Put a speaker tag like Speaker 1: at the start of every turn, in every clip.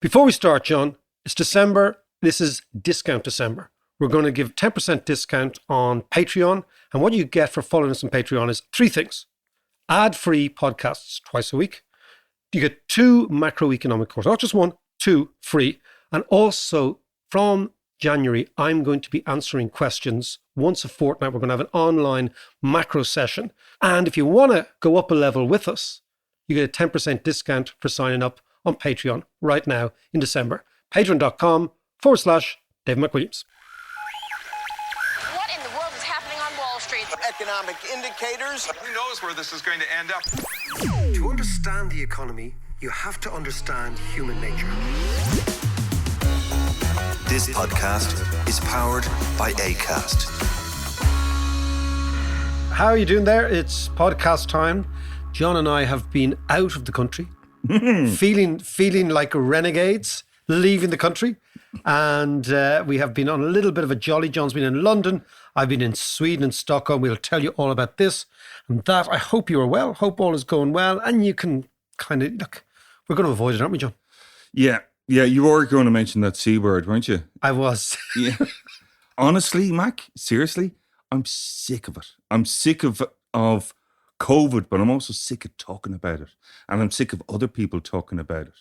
Speaker 1: Before we start, John, it's December. This is Discount December. We're going to give 10% discount on Patreon. And what you get for following us on Patreon is three things. Ad-free podcasts twice a week. You get 2 macroeconomic courses, not just 1, 2 free. And also from January, I'm going to be answering questions once a fortnight. We're going to have an online macro session. And if you want to go up a level with us, you get a 10% discount for signing up on Patreon right now in December. Patreon.com/David McWilliams.
Speaker 2: What in the world is happening on Wall Street?
Speaker 3: Economic indicators.
Speaker 4: Who knows where this is going to end up?
Speaker 1: To understand the economy, you have to understand human nature.
Speaker 5: This podcast is powered by Acast.
Speaker 1: How are you doing there? It's podcast time. John and I have been out of the country, feeling like renegades, leaving the country. And we have been on a little bit of a jolly. John's been in London. I've been in Sweden and Stockholm. We'll tell you all about this and that. I hope you are well. Hope all is going well. And you can kind of, look, we're going to avoid it, aren't we, John?
Speaker 6: Yeah, you were going to mention that C word, weren't you?
Speaker 1: I was.
Speaker 6: Yeah. Honestly, Mac, seriously, I'm sick of it. I'm sick of COVID, but I'm also sick of talking about it. And I'm sick of other people talking about it.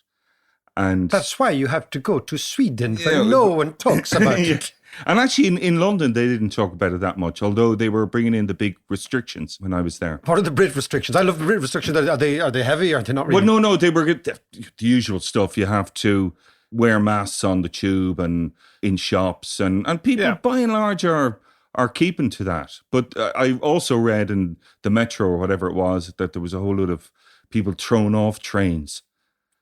Speaker 6: And
Speaker 1: that's why you have to go to Sweden, where no one talks about it.
Speaker 6: And actually, in London, they didn't talk about it that much, although they were bringing in the big restrictions when I was there.
Speaker 1: What are the Brit restrictions? I love the Brit restrictions. Are they heavy or are they not really?
Speaker 6: Well, no, they were the usual stuff. You have to wear masks on the tube and in shops, and people by and large are keeping to that. But I also read in the Metro or whatever it was that there was a whole lot of people thrown off trains.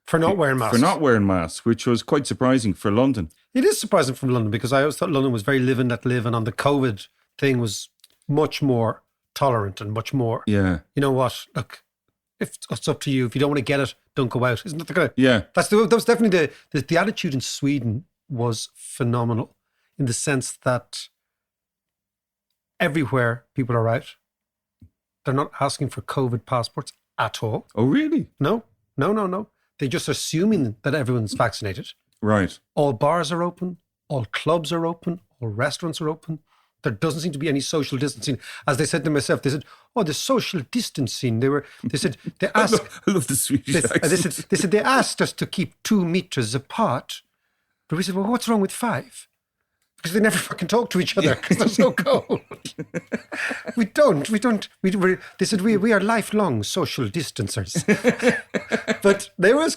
Speaker 1: For not wearing masks.
Speaker 6: For not wearing masks, which was quite surprising for London.
Speaker 1: It is surprising from London because I always thought London was very live and let live, and on the COVID thing was much more tolerant and much more, you know what, look, if it's up to you. If you don't want to get it, don't go out. Isn't that the kind of, that was definitely the attitude in Sweden was phenomenal in the sense that everywhere people are out. They're not asking for COVID passports at all.
Speaker 6: Oh, really?
Speaker 1: No. They're just assuming that everyone's vaccinated.
Speaker 6: Right. All
Speaker 1: bars are open. All clubs are open. All restaurants are open. There doesn't seem to be any social distancing. As they said to myself, they said, "Oh, the social distancing." They said they asked.
Speaker 6: I love the Swedish accent.
Speaker 1: They said they asked us to keep 2 meters apart, but we said, "Well, what's wrong with 5?" Because they never fucking talk to each other because they're so cold. We don't. They said we are lifelong social distancers. But it was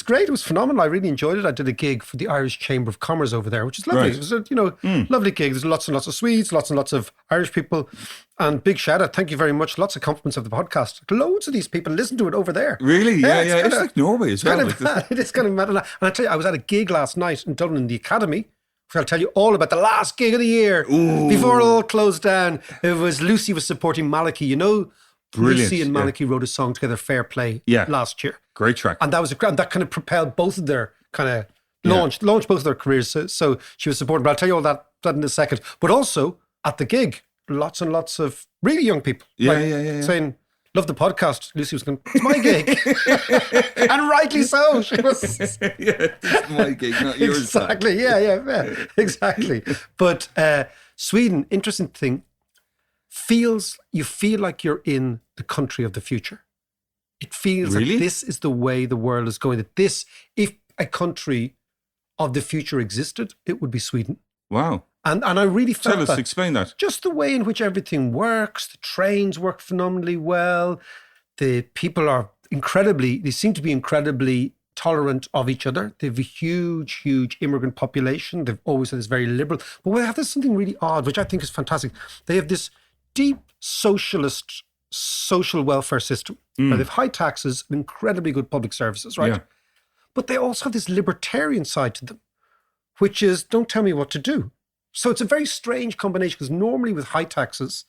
Speaker 1: great. It was phenomenal. I really enjoyed it. I did a gig for the Irish Chamber of Commerce over there, which is lovely. Right. It was a lovely gig. There's lots and lots of Swedes, lots and lots of Irish people. And big shout out. Thank you very much. Lots of compliments of the podcast. Loads of these people listen to it over there.
Speaker 6: Really? Yeah. It's like Norway as well.
Speaker 1: It is kind of mad. And I tell you, I was at a gig last night in Dublin in the Academy. I'll tell you all about the last gig of the year. Ooh. Before it all closed down. It was Lucy was supporting Maliki. You know,
Speaker 6: brilliant.
Speaker 1: Lucy and Maliki wrote a song together, Fair Play, last year.
Speaker 6: Great track.
Speaker 1: And that kind of propelled both of their kind of launched both of their careers. So she was supporting. But I'll tell you all that in a second. But also at the gig, lots and lots of really young people saying, "Love the podcast." Lucy was going, "It's my gig." And rightly so. She was.
Speaker 6: It's my gig, not yours.
Speaker 1: Exactly. Yeah. Exactly. But Sweden, interesting thing, you feel like you're in the country of the future. It feels like this is the way the world is going. That if a country of the future existed, it would be Sweden.
Speaker 6: Wow.
Speaker 1: And I really felt
Speaker 6: Tell us, explain that.
Speaker 1: Just the way in which everything works. The trains work phenomenally well. The people are they seem to be incredibly tolerant of each other. They have a huge, huge immigrant population. They've always had this very liberal. But we have this something really odd, which I think is fantastic. They have this deep socialist social welfare system. Where they have high taxes and incredibly good public services, right? Yeah. But they also have this libertarian side to them, which is, don't tell me what to do. So it's a very strange combination because normally with high taxes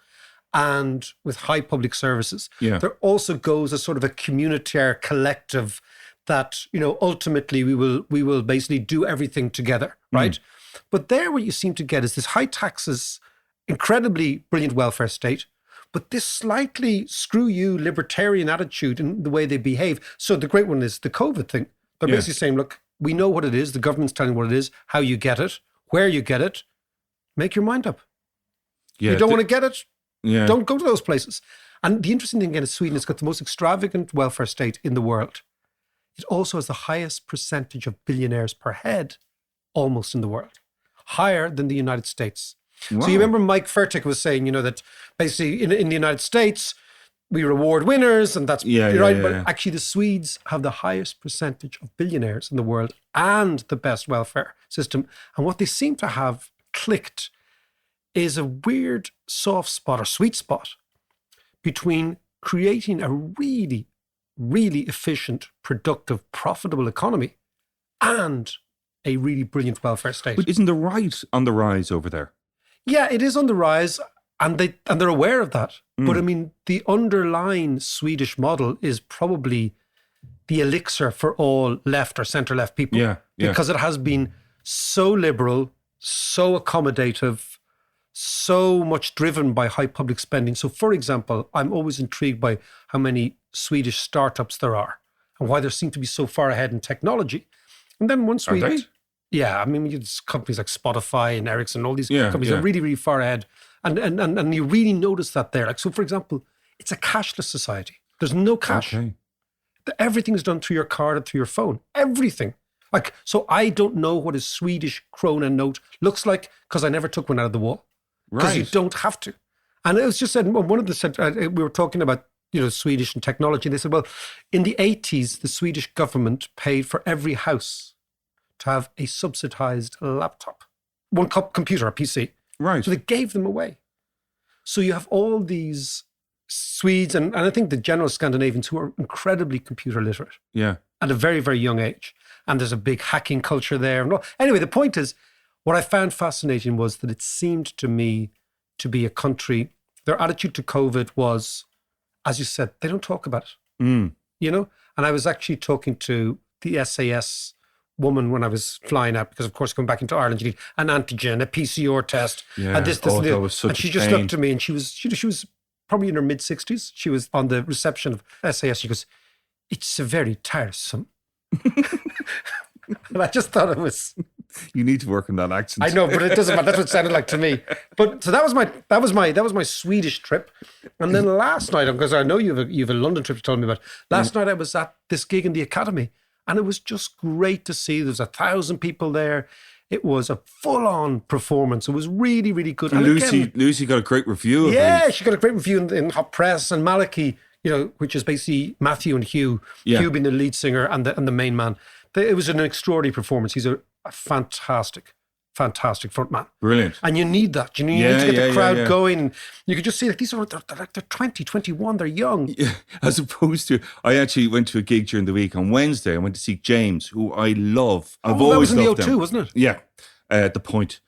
Speaker 1: and with high public services, there also goes a sort of a communitarian collective that, ultimately we will basically do everything together, right? But there what you seem to get is this high taxes, incredibly brilliant welfare state, but this slightly screw you libertarian attitude in the way they behave. So the great one is the COVID thing. They're basically saying, look, We know what it is. The government's telling what it is, how you get it, where you get it. Make your mind up.
Speaker 6: Yeah,
Speaker 1: You don't want to get it?
Speaker 6: Yeah.
Speaker 1: Don't go to those places. And the interesting thing again is Sweden has got the most extravagant welfare state in the world. It also has the highest percentage of billionaires per head almost in the world, higher than the United States.
Speaker 6: Wow.
Speaker 1: So you remember Mike Furtick was saying, that basically in the United States, we reward winners and that's right. But actually the Swedes have the highest percentage of billionaires in the world and the best welfare system. And what they seem to have clicked is a weird soft spot or sweet spot between creating a really, really efficient, productive, profitable economy and a really brilliant welfare state.
Speaker 6: But isn't the right on the rise over there?
Speaker 1: Yeah, it is on the rise, and they're aware of that. But I mean, the underlying Swedish model is probably the elixir for all left or centre left people.
Speaker 6: Yeah.
Speaker 1: Because it has been so liberal, so accommodative, so much driven by high public spending. So, for example, I'm always intrigued by how many Swedish startups there are and why they seem to be so far ahead in technology. And then once
Speaker 6: Are they?
Speaker 1: yeah, I mean, it's companies like Spotify and Ericsson, all these companies are really, really far ahead. And you really notice that there. Like, so for example, it's a cashless society. There's no cash.
Speaker 6: Okay.
Speaker 1: Everything's done through your card and through your phone. Everything. Like, so I don't know what a Swedish krona note looks like because I never took one out of the wall. Because you don't have to. And it was just said, one of the, we were talking about, Swedish and technology. They said, well, in the 80s, the Swedish government paid for every house to have a subsidized laptop, one computer, a PC.
Speaker 6: Right.
Speaker 1: So they gave them away. So you have all these Swedes and I think the general Scandinavians who are incredibly computer literate
Speaker 6: Yeah.
Speaker 1: at a very, very young age. And there's a big hacking culture there. Anyway, the point is, what I found fascinating was that it seemed to me to be a country, their attitude to COVID was, as you said, they don't talk about it, And I was actually talking to the SAS woman when I was flying out, because of course, coming back into Ireland, you need an antigen, a PCR test,
Speaker 6: Yeah.
Speaker 1: and this,
Speaker 6: Oh,
Speaker 1: and
Speaker 6: that
Speaker 1: that.
Speaker 6: was such
Speaker 1: And she
Speaker 6: a
Speaker 1: just
Speaker 6: pain.
Speaker 1: looked at me and she was probably in her mid-60s. She was on the reception of SAS. She goes, "It's very tiresome." And I just thought it was...
Speaker 6: You need to work on that accent.
Speaker 1: I know, but it doesn't matter. That's what it sounded like to me. But so that was my Swedish trip. And then last night, because I know you've a London trip to tell me about. Last night I was at this gig in the Academy, and it was just great to see. There was 1,000 people there. It was a full-on performance. It was really, really good.
Speaker 6: And
Speaker 1: again,
Speaker 6: Lucy got a great review of
Speaker 1: yeah,
Speaker 6: it.
Speaker 1: she got a great review in Hot Press, and Malachi, which is basically Matthew and Hugh,
Speaker 6: Yeah.
Speaker 1: Hugh being the lead singer and the main man. It was an extraordinary performance. He's a fantastic front man.
Speaker 6: Brilliant.
Speaker 1: And you need that. You need to get the crowd
Speaker 6: yeah.
Speaker 1: going. You could just see, like, they're 20, 21, they're young.
Speaker 6: Yeah, as opposed to, I actually went to a gig during the week on Wednesday. I went to see James, who I love. I've
Speaker 1: that
Speaker 6: always
Speaker 1: was in the
Speaker 6: loved
Speaker 1: O2,
Speaker 6: them.
Speaker 1: wasn't it?
Speaker 6: Yeah, at the Point.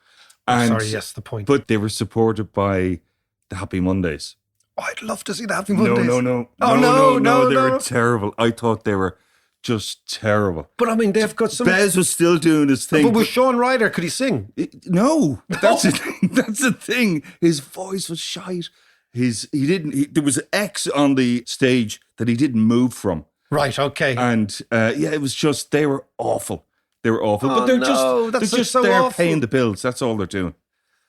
Speaker 6: And,
Speaker 1: Sorry, yes, the Point.
Speaker 6: But they were supported by the Happy Mondays.
Speaker 1: Oh, I'd love to see the Happy Mondays.
Speaker 6: No.
Speaker 1: Oh, no,
Speaker 6: They
Speaker 1: no.
Speaker 6: were terrible. I thought they were just terrible.
Speaker 1: But I mean, they've got some...
Speaker 6: Bez was still doing his thing.
Speaker 1: But with Sean Ryder, could he sing?
Speaker 6: No, that's the thing. That's the thing. His voice was shite. There was X on the stage that he didn't move from.
Speaker 1: Right, okay.
Speaker 6: And it was just, they were awful. They were awful.
Speaker 1: Oh,
Speaker 6: but they're
Speaker 1: no,
Speaker 6: just,
Speaker 1: that's
Speaker 6: they're just
Speaker 1: so
Speaker 6: there
Speaker 1: awful.
Speaker 6: paying the bills. That's all they're doing.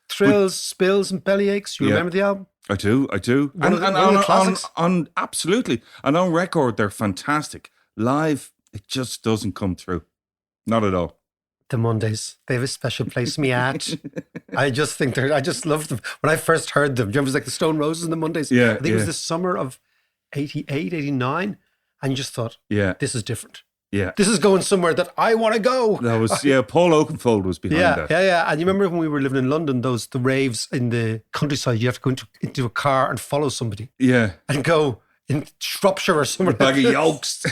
Speaker 1: Thrills, Spills and Bellyaches. You
Speaker 6: Yeah.
Speaker 1: remember the album?
Speaker 6: I do.
Speaker 1: One of the classics.
Speaker 6: Absolutely. And on record, they're fantastic. Live, it just doesn't come through. Not at all.
Speaker 1: The Mondays. They have a special place in me at. I just love them. When I first heard them, do you remember it was like the Stone Roses and the Mondays?
Speaker 6: Yeah,
Speaker 1: I think it
Speaker 6: yeah.
Speaker 1: was the summer of 88, 89. And you just thought,
Speaker 6: Yeah.
Speaker 1: this is different.
Speaker 6: Yeah.
Speaker 1: This is going somewhere that I want to go.
Speaker 6: That was, Paul Oakenfold was behind that.
Speaker 1: Yeah. And you remember when we were living in London, the raves in the countryside, you have to go into a car and follow somebody
Speaker 6: Yeah.
Speaker 1: and go in Shropshire or somewhere.
Speaker 6: Bag of yolks.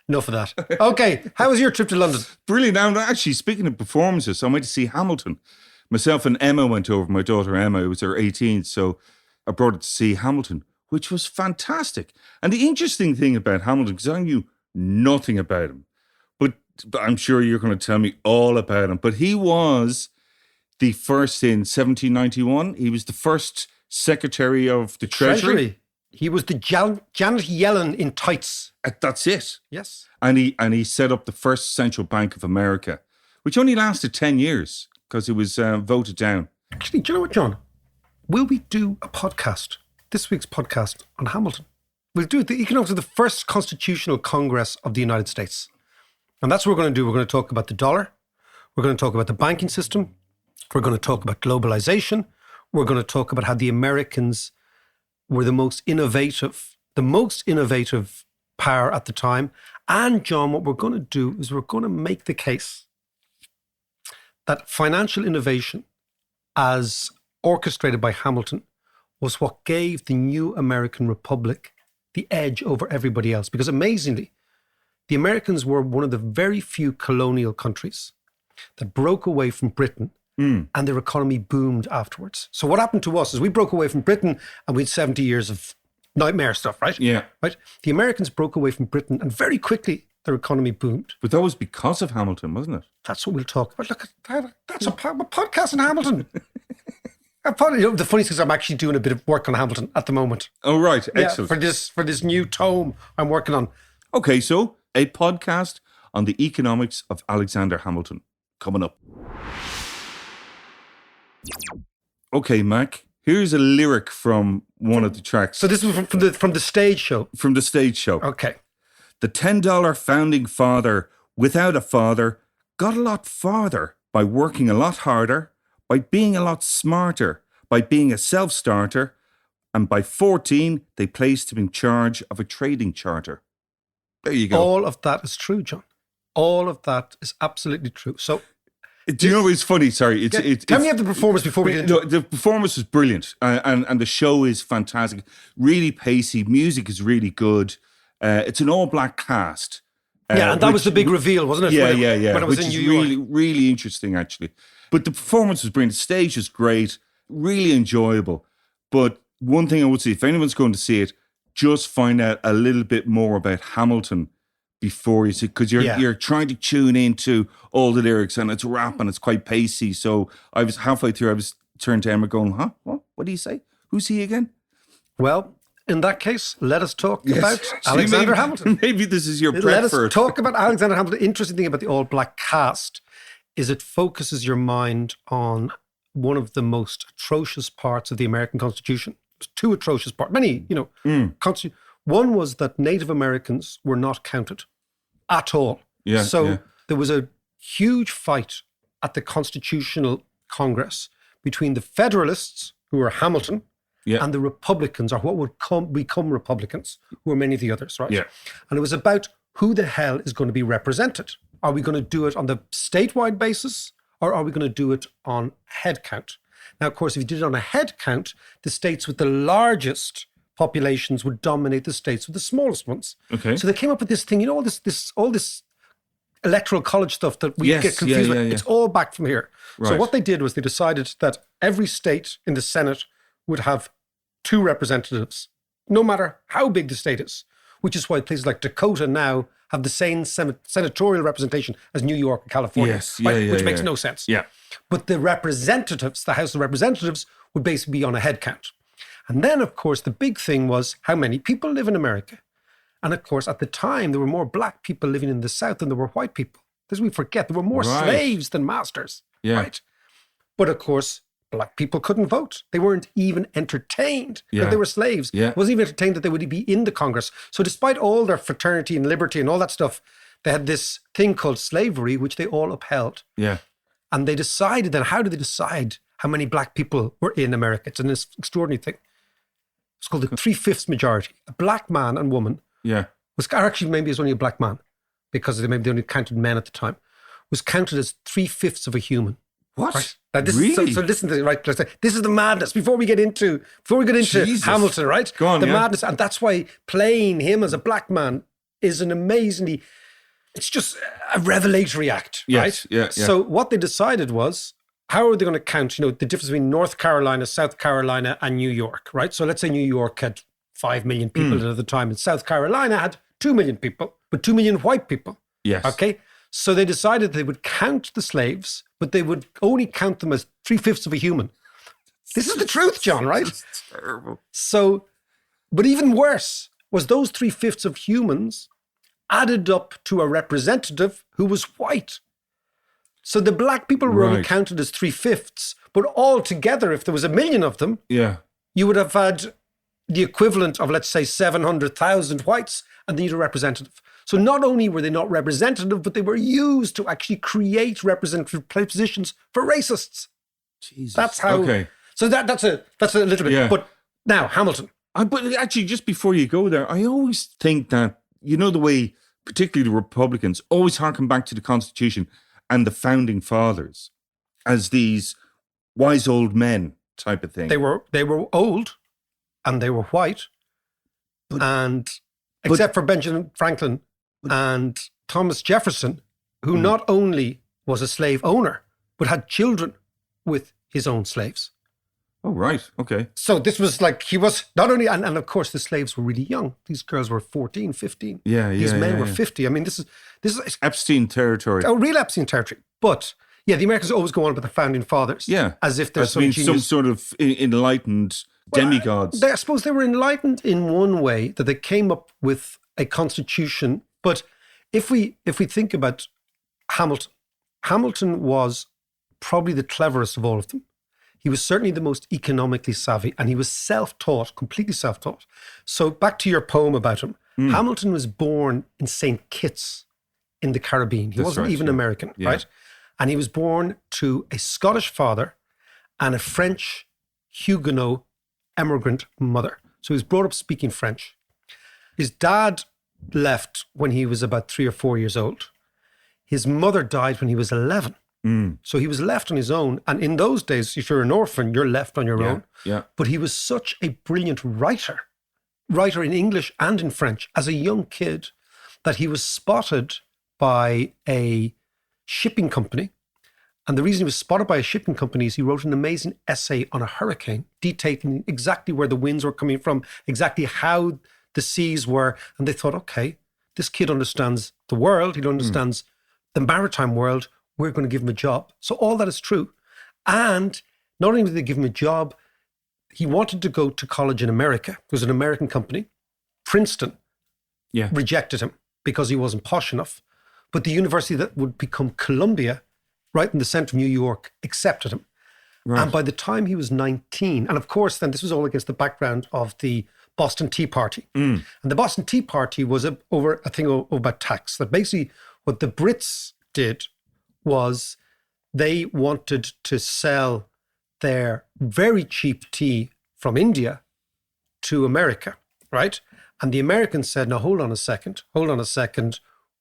Speaker 1: Enough of that. Okay. How was your trip to London?
Speaker 6: Brilliant. Now, actually, speaking of performances, I went to see Hamilton. Myself and Emma went over, my daughter Emma, it was her 18th, so I brought her to see Hamilton, which was fantastic. And the interesting thing about Hamilton, because I knew nothing about him, but I'm sure you're going to tell me all about him, but he was the first in 1791. He was the first Secretary of the Treasury.
Speaker 1: He was the Janet Yellen in tights.
Speaker 6: That's it.
Speaker 1: Yes.
Speaker 6: And he set up the first central bank of America, which only lasted 10 years because it was voted down.
Speaker 1: Actually, do you know what, John? Will we do a podcast, this week's podcast on Hamilton? We'll do it, the economics of the first constitutional Congress of the United States. And that's what we're going to do. We're going to talk about the dollar. We're going to talk about the banking system. We're going to talk about globalization. We're going to talk about how the Americans were the most innovative power at the time. And John, what we're going to do is we're going to make the case that financial innovation as orchestrated by Hamilton was what gave the new American Republic the edge over everybody else. Because amazingly, the Americans were one of the very few colonial countries that broke away from Britain and their economy boomed afterwards. So what happened to us is we broke away from Britain and we had 70 years of nightmare stuff, right?
Speaker 6: Yeah.
Speaker 1: Right. The Americans broke away from Britain and very quickly their economy boomed.
Speaker 6: But that was because of Hamilton, wasn't it?
Speaker 1: That's what we'll talk about. Look, that's a podcast on Hamilton. The funny thing is I'm actually doing a bit of work on Hamilton at the moment.
Speaker 6: Oh, right. Excellent.
Speaker 1: For this new tome I'm working on.
Speaker 6: Okay, so a podcast on the economics of Alexander Hamilton coming up. Okay, Mac, here's a lyric from one of the tracks.
Speaker 1: So this is from the stage show.
Speaker 6: From the stage show.
Speaker 1: Okay.
Speaker 6: The $10 founding father without a father got a lot farther by working a lot harder, by being a lot smarter, by being a self-starter, and by 14, they placed him in charge of a trading charter. There you go.
Speaker 1: All of that is true, John. All of that is absolutely true. So,
Speaker 6: do you know what's funny? Sorry.
Speaker 1: tell me of the performance before we get into it.
Speaker 6: The performance was brilliant and the show is fantastic. Really pacey. Music is really good. It's an all-black cast.
Speaker 1: And that was the big reveal, wasn't it?
Speaker 6: Yeah.
Speaker 1: When it was
Speaker 6: which
Speaker 1: in
Speaker 6: is
Speaker 1: New York.
Speaker 6: really, really interesting, actually. But the performance was brilliant. The stage was great. Really enjoyable. But one thing I would say, if anyone's going to see it, just find out a little bit more about Hamilton before you see, because you're trying to tune into all the lyrics and it's rap and it's quite pacey. So I was halfway through, I was turned to Emma going, huh? What do you say? Who's he again?
Speaker 1: Well, in that case, let us talk about Alexander Hamilton.
Speaker 6: Maybe this is your prep
Speaker 1: Let us
Speaker 6: for it.
Speaker 1: talk about Alexander Hamilton. The interesting thing about the all-black cast is it focuses your mind on one of the most atrocious parts of the American Constitution. Two atrocious parts. Many, One was that Native Americans were not counted at all.
Speaker 6: Yeah.
Speaker 1: So there was a huge fight at the Constitutional Congress between the Federalists, who were Hamilton, and the Republicans, or what would become Republicans, who were many of the others, right?
Speaker 6: Yeah.
Speaker 1: And it was about who the hell is going to be represented. Are we going to do it on the statewide basis, or are we going to do it on head count? Now, of course, if you did it on a head count, the states with the largest populations would dominate the states with the smallest ones.
Speaker 6: Okay.
Speaker 1: So they came up with this thing, all this electoral college stuff that we get confused with. It's all back from here.
Speaker 6: Right.
Speaker 1: So what they did was they decided that every state in the Senate would have 2 representatives, no matter how big the state is, which is why places like Dakota now have the same senatorial representation as New York and California, which makes no sense.
Speaker 6: Yeah.
Speaker 1: But the representatives, the House of Representatives, would basically be on a head count. And then, of course, the big thing was how many people live in America. And of course, at the time, there were more black people living in the South than there were white people. As we forget, there were more slaves than masters.
Speaker 6: Yeah.
Speaker 1: Right? But of course, black people couldn't vote. They weren't even entertained that they were slaves.
Speaker 6: Yeah.
Speaker 1: Wasn't even entertained that they would be in the Congress. So despite all their fraternity and liberty and all that stuff, they had this thing called slavery, which they all upheld.
Speaker 6: Yeah.
Speaker 1: And they decided then, how did they decide how many black people were in America? It's an extraordinary thing. It's called the 3/5 majority. A black man and woman was, or actually maybe it was only a black man, because they only counted men at the time, was counted as 3/5 of a human.
Speaker 6: What?
Speaker 1: Right? Now this
Speaker 6: Really?
Speaker 1: So listen to it, right? This is the madness. Before we get into
Speaker 6: Jesus.
Speaker 1: Hamilton, right?
Speaker 6: Go on,
Speaker 1: the madness, and that's why playing him as a black man is an amazingly, it's just a revelatory act, right?
Speaker 6: Yeah.
Speaker 1: So what they decided was, how are they going to count, the difference between North Carolina, South Carolina, and New York, right? So let's say New York had 5 million people at the time, and South Carolina had 2 million people, but 2 million white people.
Speaker 6: Yes.
Speaker 1: Okay. So they decided they would count the slaves, but they would only count them as 3/5 of a human. This is the truth, John, right?
Speaker 6: It's terrible.
Speaker 1: So But even worse was those 3/5 of humans added up to a representative who was white. So the black people were only
Speaker 6: Right.
Speaker 1: counted as 3/5, but all together, if there was 1 million of them,
Speaker 6: Yeah.
Speaker 1: you would have had the equivalent of, let's say, 700,000 whites, and need a representative. So not only were they not representative, but they were used to actually create representative positions for racists.
Speaker 6: Jesus.
Speaker 1: That's how.
Speaker 6: Okay.
Speaker 1: So that's a little bit.
Speaker 6: Yeah.
Speaker 1: But now Hamilton.
Speaker 6: But actually, just before you go there, I always think that, you know, the way particularly the Republicans always harken back to the Constitution and the founding fathers as these wise old men type of thing.
Speaker 1: They were old, and they were white, and except for Benjamin Franklin and Thomas Jefferson, who not only was a slave owner but had children with his own slaves.
Speaker 6: Oh, right. Okay.
Speaker 1: So this was like, he was not only, and of course the slaves were really young. These girls were 14, 15.
Speaker 6: Yeah,
Speaker 1: These
Speaker 6: yeah,
Speaker 1: men
Speaker 6: yeah,
Speaker 1: were
Speaker 6: yeah.
Speaker 1: 50. I mean, this is
Speaker 6: Epstein territory.
Speaker 1: a real Epstein territory. But yeah, the Americans always go on about the founding fathers.
Speaker 6: Yeah.
Speaker 1: As if there's
Speaker 6: As being some
Speaker 1: genius.
Speaker 6: sort of enlightened demigods.
Speaker 1: I suppose they were enlightened in one way, that they came up with a constitution. But if we think about Hamilton was probably the cleverest of all of them. He was certainly the most economically savvy, and he was self-taught, completely self-taught. So back to your poem about him. Hamilton was born in St. Kitts in the Caribbean. He
Speaker 6: That's
Speaker 1: wasn't
Speaker 6: right,
Speaker 1: even
Speaker 6: yeah.
Speaker 1: American,
Speaker 6: Yeah.
Speaker 1: right? And he was born to a Scottish father and a French Huguenot immigrant mother. So he was brought up speaking French. His dad left when he was about 3 or 4 years old. His mother died when he was 11. So he was left on his own. And in those days, if you're an orphan, you're left on your own.
Speaker 6: Yeah.
Speaker 1: But he was such a brilliant writer in English and in French as a young kid, that he was spotted by a shipping company. And the reason he was spotted by a shipping company is he wrote an amazing essay on a hurricane, detailing exactly where the winds were coming from, exactly how the seas were. And they thought, okay, this kid understands the world. He understands the maritime world. We're going to give him a job. So all that is true. And not only did they give him a job, he wanted to go to college in America. It was an American company. Princeton
Speaker 6: Yeah.
Speaker 1: rejected him because he wasn't posh enough. But the university that would become Columbia, right in the center of New York, accepted him.
Speaker 6: Right.
Speaker 1: And by the time he was 19, and of course, then this was all against the background of the Boston Tea Party. And the Boston Tea Party was over a thing about tax. That basically what the Brits did was they wanted to sell their very cheap tea from India to America, right? And the Americans said, no, hold on a second.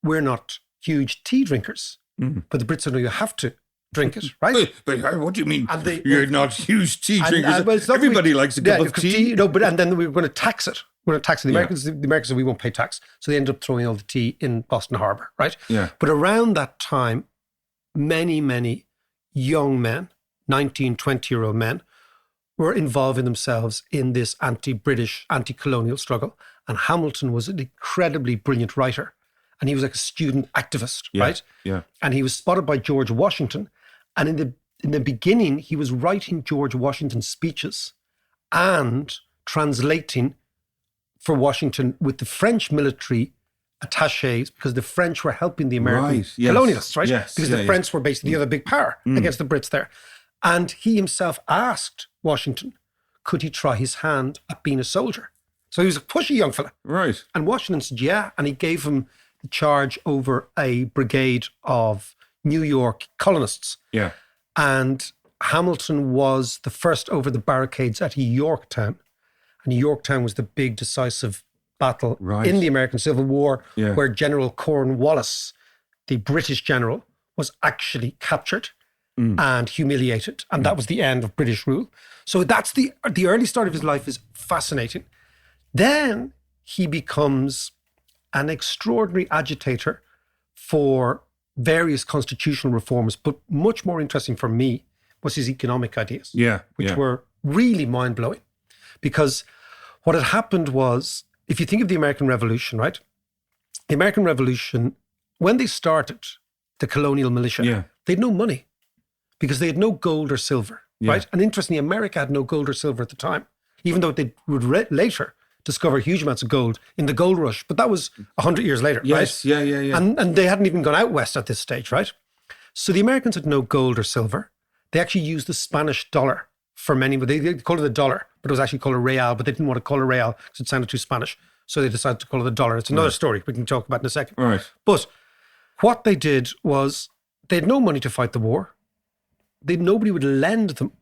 Speaker 1: We're not huge tea drinkers. But the Brits said, no, you have to drink it, right?
Speaker 6: But what do you mean?
Speaker 1: And they-
Speaker 6: You're not huge tea drinkers.
Speaker 1: well, it's not
Speaker 6: Everybody
Speaker 1: really-
Speaker 6: likes a cup
Speaker 1: yeah,
Speaker 6: of tea.
Speaker 1: No, but and then we were going to tax it. We're going to tax it. The
Speaker 6: Yeah.
Speaker 1: Americans said we won't pay tax. So they ended up throwing all the tea in Boston Harbor, right?
Speaker 6: Yeah.
Speaker 1: But around that time, many young men, 19, 20-year-old men, were involving themselves in this anti-British, anti-colonial struggle. And Hamilton was an incredibly brilliant writer. And he was like a student activist,
Speaker 6: Yeah,
Speaker 1: right?
Speaker 6: yeah.
Speaker 1: And he was spotted by George Washington. And in the beginning, he was writing George Washington's speeches and translating for Washington with the French military attachés, because the French were helping the American
Speaker 6: Right, yes,
Speaker 1: colonialists, right?
Speaker 6: yes,
Speaker 1: because
Speaker 6: yeah,
Speaker 1: the
Speaker 6: yeah.
Speaker 1: French were basically the other big power against the Brits there. And he himself asked Washington, could he try his hand at being a soldier? So he was a pushy young fella.
Speaker 6: Right.
Speaker 1: And Washington said, yeah. And he gave him the charge over a brigade of New York colonists.
Speaker 6: Yeah.
Speaker 1: And Hamilton was the first over the barricades at Yorktown. And Yorktown was the big decisive battle
Speaker 6: Right.
Speaker 1: in the American Civil War,
Speaker 6: Yeah.
Speaker 1: where General Cornwallis, the British general, was actually captured and humiliated. And that was the end of British rule. So that's the early start of his life is fascinating. Then he becomes an extraordinary agitator for various constitutional reforms, but much more interesting for me was his economic ideas,
Speaker 6: Yeah.
Speaker 1: which
Speaker 6: yeah.
Speaker 1: were really mind-blowing. Because what had happened was, if you think of the American Revolution, right? The American Revolution, when they started the colonial militia,
Speaker 6: Yeah.
Speaker 1: they had no money because they had no gold or silver,
Speaker 6: Yeah.
Speaker 1: right? And interestingly, America had no gold or silver at the time, even though they would later discover huge amounts of gold in the gold rush. But that was 100 years later,
Speaker 6: Yes,
Speaker 1: right?
Speaker 6: yeah.
Speaker 1: And they hadn't even gone out west at this stage, right? So the Americans had no gold or silver. They actually used the Spanish dollar for many, but they called it a dollar, but it was actually called a real, but they didn't want to call it a real because it sounded too Spanish. So they decided to call it a dollar. It's another story we can talk about in a second.
Speaker 6: Right.
Speaker 1: But what they did was they had no money to fight the war. Nobody would lend them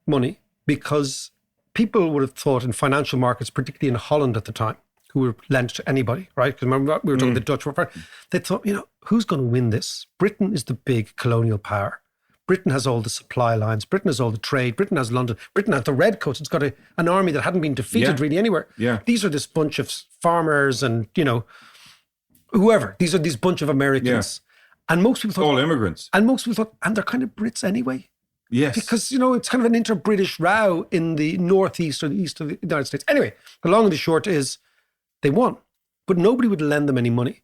Speaker 1: money because people would have thought in financial markets, particularly in Holland at the time, who were lent to anybody, right? Because remember, we were talking the Dutch were. They thought, who's going to win this? Britain is the big colonial power. Britain has all the supply lines. Britain has all the trade. Britain has London. Britain has the redcoats. It's got an army that hadn't been defeated really anywhere.
Speaker 6: Yeah.
Speaker 1: These are this bunch of farmers and, whoever. These are this bunch of Americans. Yeah. And most people thought...
Speaker 6: all immigrants.
Speaker 1: And most people thought, and they're kind of Brits anyway.
Speaker 6: Yes.
Speaker 1: Because, it's kind of an inter-British row in the northeast or the east of the United States. Anyway, the long and the short is they won, but nobody would lend them any money.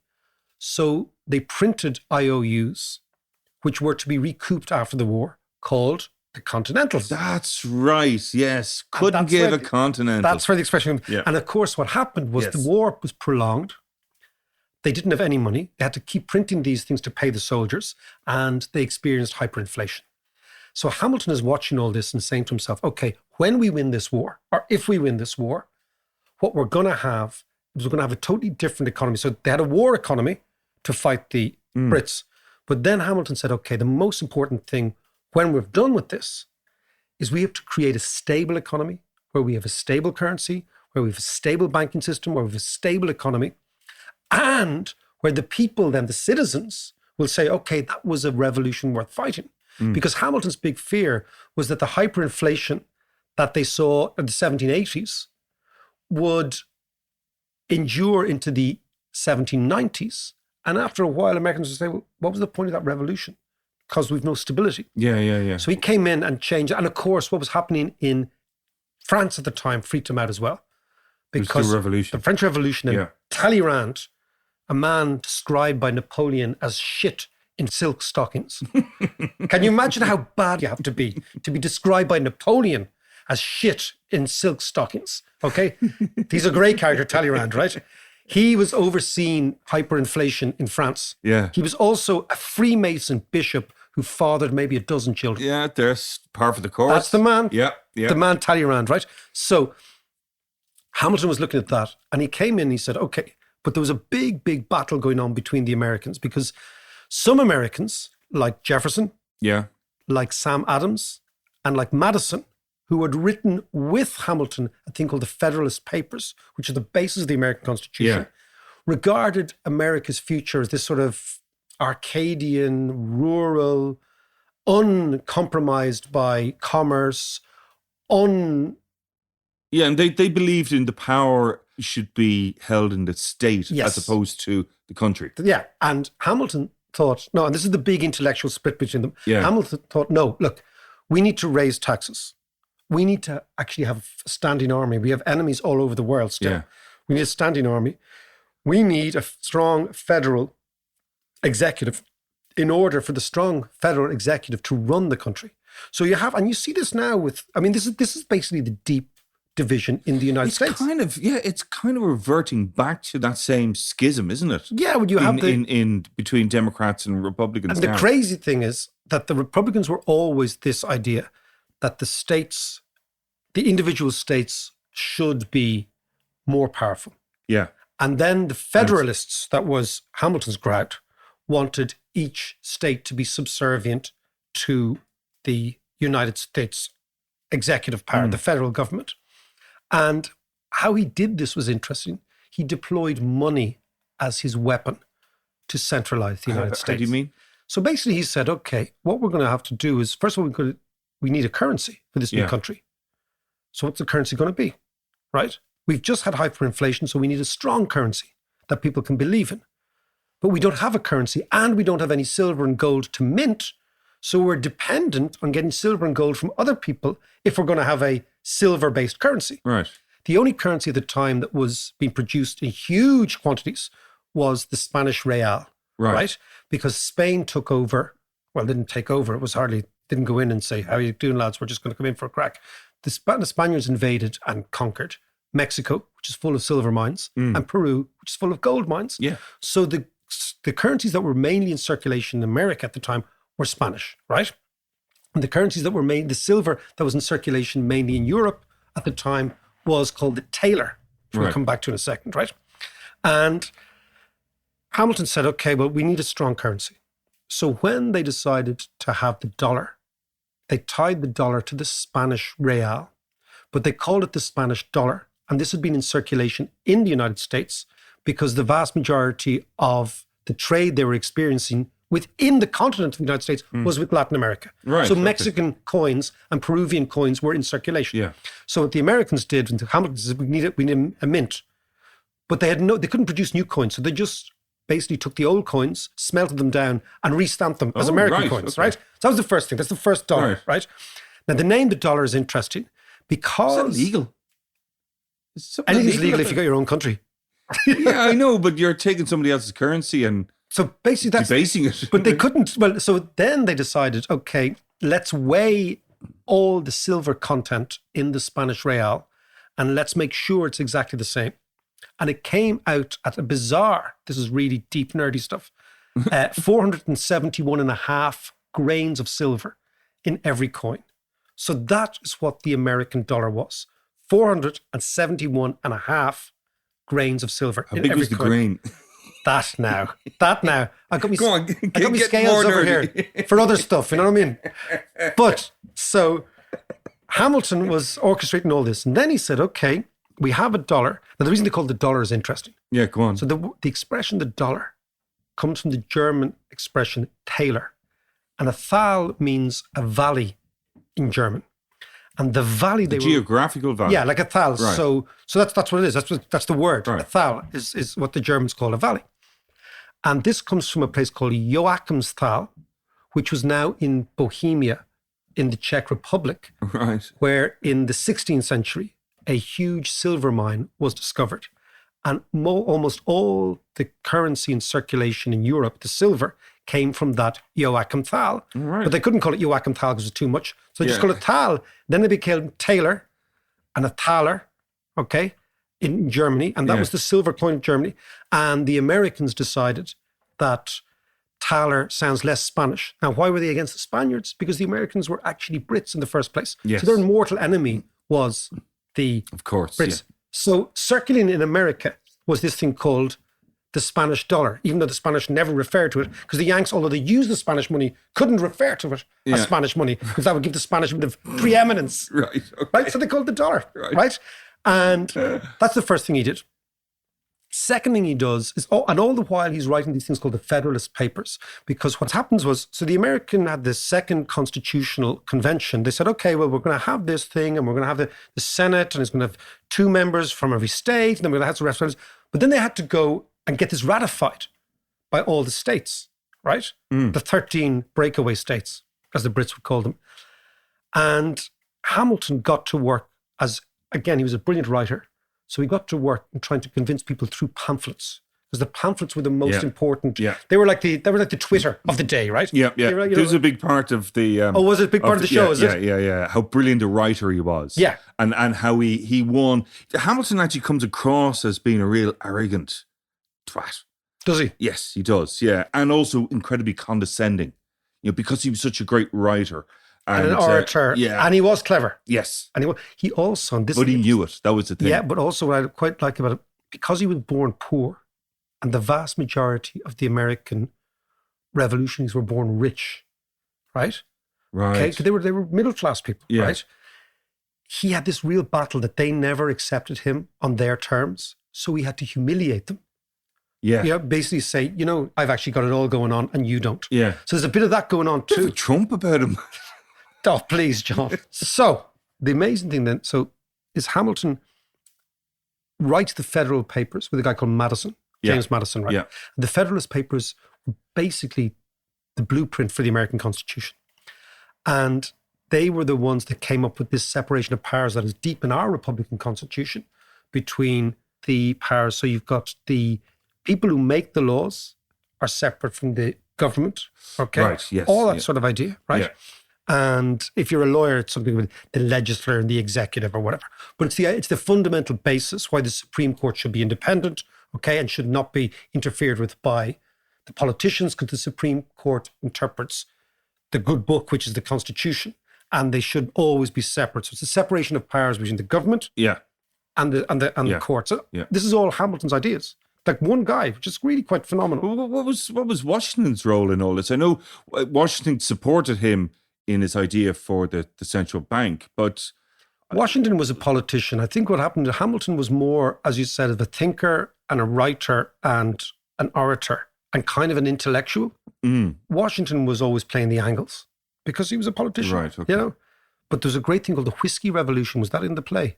Speaker 1: So they printed IOUs, which were to be recouped after the war, called the Continentals.
Speaker 6: That's right, yes. Couldn't give a continental.
Speaker 1: That's where the expression...
Speaker 6: Yeah.
Speaker 1: And of course, what happened was the war was prolonged. They didn't have any money. They had to keep printing these things to pay the soldiers, and they experienced hyperinflation. So Hamilton is watching all this and saying to himself, okay, when we win this war, or if we win this war, what we're going to have is we're going to have a totally different economy. So they had a war economy to fight the Brits. But then Hamilton said, okay, the most important thing when we're done with this is we have to create a stable economy where we have a stable currency, where we have a stable banking system, where we have a stable economy, and where the people, then the citizens, will say, okay, that was a revolution worth fighting. Because Hamilton's big fear was that the hyperinflation that they saw in the 1780s would endure into the 1790s. And after a while, Americans would say, well, what was the point of that revolution? Because we've no stability.
Speaker 6: Yeah.
Speaker 1: So he came in and changed. And of course, what was happening in France at the time freaked him out as well. Because
Speaker 6: the revolution.
Speaker 1: The French Revolution. And Talleyrand, a man described by Napoleon as shit in silk stockings. Can you imagine how bad you have to be described by Napoleon as shit in silk stockings? Okay? He's a great character, Talleyrand, right? He was overseeing hyperinflation in France.
Speaker 6: Yeah.
Speaker 1: He was also a Freemason bishop who fathered maybe a dozen children.
Speaker 6: Yeah, there's par for the course.
Speaker 1: That's the man.
Speaker 6: Yeah.
Speaker 1: The man Talleyrand, right? So Hamilton was looking at that and he came in and he said, okay, but there was a big, big battle going on between the Americans because some Americans, like Jefferson, like Sam Adams, and like Madison, who had written with Hamilton a thing called the Federalist Papers, which are the basis of the American Constitution, regarded America's future as this sort of Arcadian, rural, uncompromised by commerce, and
Speaker 6: they believed in the power should be held in the state as opposed to the country.
Speaker 1: Yeah, and Hamilton thought, no, and this is the big intellectual split between them.
Speaker 6: Yeah.
Speaker 1: Hamilton thought, no, look, we need to raise taxes. We need to actually have a standing army. We have enemies all over the world still.
Speaker 6: Yeah.
Speaker 1: We need a standing army. We need a strong federal executive in order for the strong federal executive to run the country. So you have, and you see this now with, I mean, this is basically the deep division in the United States.
Speaker 6: It's kind of reverting back to that same schism, isn't it?
Speaker 1: Yeah, when you have
Speaker 6: in between Democrats and Republicans.
Speaker 1: And the crazy thing is that the Republicans were always this idea that the states, the individual states, should be more powerful.
Speaker 6: Yeah.
Speaker 1: And then the Federalists, that was Hamilton's crowd, wanted each state to be subservient to the United States executive power, the federal government. And how he did this was interesting. He deployed money as his weapon to centralize the United States.
Speaker 6: How do you mean?
Speaker 1: So basically he said, okay, what we're going to have to do is, first of all, we need a currency for this new country. So what's the currency going to be, right? We've just had hyperinflation, so we need a strong currency that people can believe in. But we don't have a currency and we don't have any silver and gold to mint. So we're dependent on getting silver and gold from other people if we're going to have a silver-based currency.
Speaker 6: Right.
Speaker 1: The only currency at the time that was being produced in huge quantities was the Spanish real, right? Because Spain took over, well, didn't take over, it was hardly, didn't go in and say, how are you doing, lads? We're just going to come in for a crack. The Spaniards invaded and conquered Mexico, which is full of silver mines, and Peru, which is full of gold mines.
Speaker 6: Yeah.
Speaker 1: So the currencies that were mainly in circulation in America at the time were Spanish, right? And the currencies that were the silver that was in circulation mainly in Europe at the time was called the taler, which we'll come back to in a second, right? And Hamilton said, okay, well, we need a strong currency. So when they decided to have the dollar, they tied the dollar to the Spanish real, but they called it the Spanish dollar. And this had been in circulation in the United States because the vast majority of the trade they were experiencing within the continent of the United States was with Latin America.
Speaker 6: Right,
Speaker 1: so
Speaker 6: okay.
Speaker 1: Mexican coins and Peruvian coins were in circulation.
Speaker 6: Yeah.
Speaker 1: So what the Americans did, and Hamilton said, we need a mint. But they couldn't produce new coins. So they just basically took the old coins, smelted them down, and re-stamped them as
Speaker 6: Oh,
Speaker 1: American
Speaker 6: right,
Speaker 1: coins,
Speaker 6: okay.
Speaker 1: right? So that was the first thing. That's the first dollar, right? Now, the name the dollar is interesting because...
Speaker 6: Is that legal? Is something
Speaker 1: Anything's legal
Speaker 6: illegal
Speaker 1: if you got your own country.
Speaker 6: Yeah, I know, but you're taking somebody else's currency and
Speaker 1: So basically that's...
Speaker 6: debasing it.
Speaker 1: But they couldn't... Well, so then they decided, okay, let's weigh all the silver content in the Spanish real and let's make sure it's exactly the same. And it came out at a bizarre, this is really deep, nerdy stuff, 471 and a half grains of silver in every coin. So that is what the American dollar was. 471 and a half grains of silver
Speaker 6: How
Speaker 1: in
Speaker 6: big
Speaker 1: every
Speaker 6: was the
Speaker 1: coin.
Speaker 6: grain?
Speaker 1: That now. I got me,
Speaker 6: Go on,
Speaker 1: I got me
Speaker 6: get
Speaker 1: scales
Speaker 6: more
Speaker 1: over
Speaker 6: nerdy.
Speaker 1: here for other stuff, you know what I mean? But so Hamilton was orchestrating all this. And then he said, okay, we have a dollar. Now, the reason they call it the dollar is interesting.
Speaker 6: Yeah, go on.
Speaker 1: So the expression the dollar comes from the German expression Taler. And a thal means a valley in German. And the valley they were...
Speaker 6: Geographical value.
Speaker 1: Yeah, like a thal.
Speaker 6: Right.
Speaker 1: So that's what it is. That's the word.
Speaker 6: Right.
Speaker 1: A thal is what the Germans call a valley. And this comes from a place called Joachimsthal, which was now in Bohemia in the Czech Republic,
Speaker 6: Right.
Speaker 1: where in the 16th century, a huge silver mine was discovered. And almost all the currency in circulation in Europe, the silver, came from that Joachimthal.
Speaker 6: Right.
Speaker 1: But they couldn't call it Joachimthal because it was too much. So they just
Speaker 6: Yeah.
Speaker 1: called it Thal. Then they became Taler and a Thaler, okay, in Germany. And that
Speaker 6: Yeah.
Speaker 1: was the silver coin of Germany. And the Americans decided that Thaler sounds less Spanish. Now, why were they against the Spaniards? Because the Americans were actually Brits in the first place.
Speaker 6: Yes.
Speaker 1: So their mortal enemy was the
Speaker 6: Of course.
Speaker 1: Brits.
Speaker 6: Yeah.
Speaker 1: So circulating in America was this thing called the Spanish dollar, even though the Spanish never referred to it, because the Yanks, although they used the Spanish money, couldn't refer to it as
Speaker 6: Yeah.
Speaker 1: Spanish money, because that would give the Spanish a bit of preeminence.
Speaker 6: Right. Okay.
Speaker 1: Right? So they called it the dollar. Right? And that's the first thing he did. Second thing he does is, and all the while he's writing these things called the Federalist Papers, because what happens was, so the American had the second constitutional convention. They said, okay, well, we're going to have this thing and we're going to have the Senate and it's going to have 2 members from every state and then we're going to have some referendums. But then they had to go and get this ratified by all the states, right? The 13 breakaway states, as the Brits would call them. And Hamilton got to work as, again, he was a brilliant writer. So he got to work in trying to convince people through pamphlets, because the pamphlets were the most
Speaker 6: Yeah.
Speaker 1: important.
Speaker 6: Yeah.
Speaker 1: They were like the Twitter of the day, right?
Speaker 6: Yeah, yeah.
Speaker 1: They were,
Speaker 6: This was a big part of the.
Speaker 1: Oh, was it a big part of the show?
Speaker 6: Yeah,
Speaker 1: is
Speaker 6: yeah,
Speaker 1: it?
Speaker 6: yeah. How brilliant a writer he was.
Speaker 1: Yeah.
Speaker 6: and how he won. Hamilton actually comes across as being a real arrogant twat.
Speaker 1: Does he?
Speaker 6: Yes, he does. Yeah, and also incredibly condescending. You know, because he was such a great writer
Speaker 1: And an orator.
Speaker 6: yeah.
Speaker 1: And he was clever.
Speaker 6: Yes,
Speaker 1: And he also, and this
Speaker 6: but he knew it. That was the thing.
Speaker 1: Yeah, but also what I quite like about it, because he was born poor, and the vast majority of the American revolutionaries were born rich, right?
Speaker 6: Right.
Speaker 1: Okay, 'cause they were middle class people,
Speaker 6: Yeah.
Speaker 1: right? He had this real battle that they never accepted him on their terms, so he had to humiliate them.
Speaker 6: Yeah.
Speaker 1: You know, basically say, I've actually got it all going on, and you don't.
Speaker 6: Yeah.
Speaker 1: So there's a bit of that going on
Speaker 6: Bit of
Speaker 1: too.
Speaker 6: a Trump about him.
Speaker 1: Oh, please, John. So the amazing thing then, is Hamilton writes the Federal Papers with a guy called Madison,
Speaker 6: Yeah.
Speaker 1: James Madison, right?
Speaker 6: Yeah.
Speaker 1: The Federalist Papers were basically the blueprint for the American Constitution. And they were the ones that came up with this separation of powers that is deep in our Republican Constitution between the powers. So you've got the people who make the laws are separate from the government, okay?
Speaker 6: Right, yes,
Speaker 1: All that
Speaker 6: yeah.
Speaker 1: sort of idea, right?
Speaker 6: Yeah.
Speaker 1: And if you're a lawyer, it's something with the legislature and the executive or whatever. But it's the fundamental basis why the Supreme Court should be independent, okay, and should not be interfered with by the politicians, because the Supreme Court interprets the good book, which is the Constitution, and they should always be separate. So it's a separation of powers between the government
Speaker 6: Yeah.
Speaker 1: and the court. So
Speaker 6: Yeah.
Speaker 1: this is all Hamilton's ideas. Like one guy, which is really quite phenomenal.
Speaker 6: What was Washington's role in all this? I know Washington supported him in his idea for the central bank, but
Speaker 1: Washington was a politician. I think what happened to Hamilton was more, as you said, of a thinker and a writer and an orator and kind of an intellectual. Washington was always playing the angles because he was a politician,
Speaker 6: Right, okay.
Speaker 1: you know. But there's a great thing called the Whiskey Revolution. Was that in the play?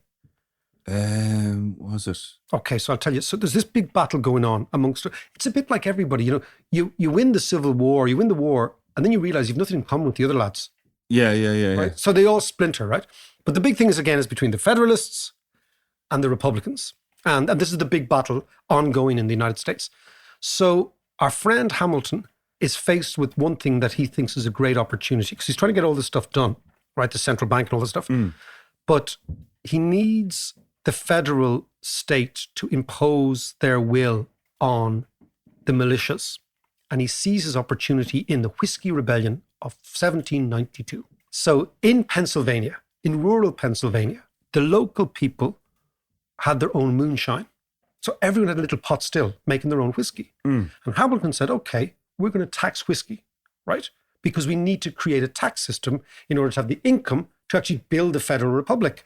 Speaker 6: was it?
Speaker 1: Okay, so I'll tell you. So there's this big battle going on amongst. It's a bit like everybody, you know. You win the Civil War, you win the war, and then you realize you've nothing in common with the other lads.
Speaker 6: Yeah.
Speaker 1: Right? So they all splinter, right? But the big thing is, again, is between the Federalists and the Republicans. And this is the big battle ongoing in the United States. So our friend Hamilton is faced with one thing that he thinks is a great opportunity, because he's trying to get all this stuff done, right? The central bank and all this stuff. But he needs the federal state to impose their will on the militias. And he sees his opportunity in the Whiskey Rebellion of 1792. So in Pennsylvania, in rural Pennsylvania, the local people had their own moonshine. So everyone had a little pot still making their own whiskey. And Hamilton said, okay, we're going to tax whiskey, right? Because we need to create a tax system in order to have the income to actually build the federal republic.